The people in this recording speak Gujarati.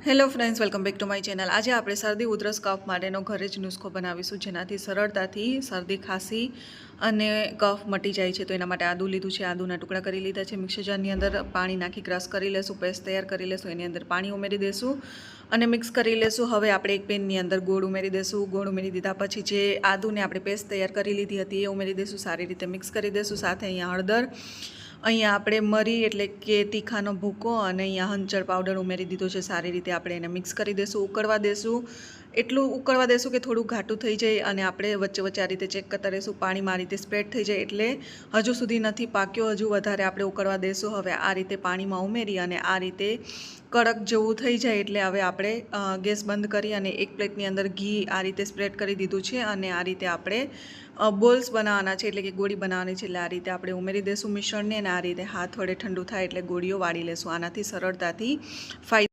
Hello friends, welcome back to my channel. આજે આપણે શરદી ઉધરસ કફ માટેનો ઘરે જ નુસ્ખો બનાવીશું, જેનાથી સરળતાથી શરદી ખાંસી અને કફ મટી જાય છે। તો એના માટે આદું લીધું છે, આદુના ટુકડા કરી લીધા છે। મિક્સર જારની અંદર પાણી નાખી ક્રશ કરી લેશું, પેસ્ટ તૈયાર કરી લેશું। એની અંદર પાણી ઉમેરી દેશું અને મિક્સ કરી લેશું। હવે આપણે એક પેનની અંદર ગોળ ઉમેરી દેશું। ગોળ ઉમેરી દીધા પછી જે આદુને આપણે પેસ્ટ તૈયાર કરી લીધી હતી એ ઉમેરી દેશું, સારી રીતે મિક્સ કરી દેશું। સાથે અહીંયા હળદર, અહીંયા આપણે મરી એટલે કે તીખાનો ભૂકો અને અહીંયા હંચળ પાવડર ઉમેરી દીધો છે। સારી રીતે આપણે એને મિક્સ કરી દેશું, ઉકળવા દેશું। એટલું ઉકળવા દેશું કે થોડું ઘાટું થઈ જાય અને આપણે વચ્ચે વચ્ચે આ રીતે ચેક કરતા રહીશું। પાણીમાં આ રીતે સ્પ્રેડ થઈ જાય એટલે હજુ સુધી નથી પાક્યો, હજુ વધારે આપણે ઉકળવા દેશું। હવે આ રીતે પાણીમાં ઉમેરી અને આ રીતે કડક જેવું થઈ જાય એટલે હવે આપણે ગેસ બંધ કરી અને એક પ્લેટની અંદર ઘી આ રીતે સ્પ્રેડ કરી દીધું છે અને આ રીતે આપણે બોલ્સ બનાવવાના છે, એટલે કે ગોળી બનાવવાની છે। એટલે આ રીતે આપણે ઉમેરી દેશું મિશ્રણને અને આ રીતે હાથ વડે ઠંડુ થાય એટલે ગોળીઓ વાળી લેશું। આનાથી સરળતાથી ફાયદો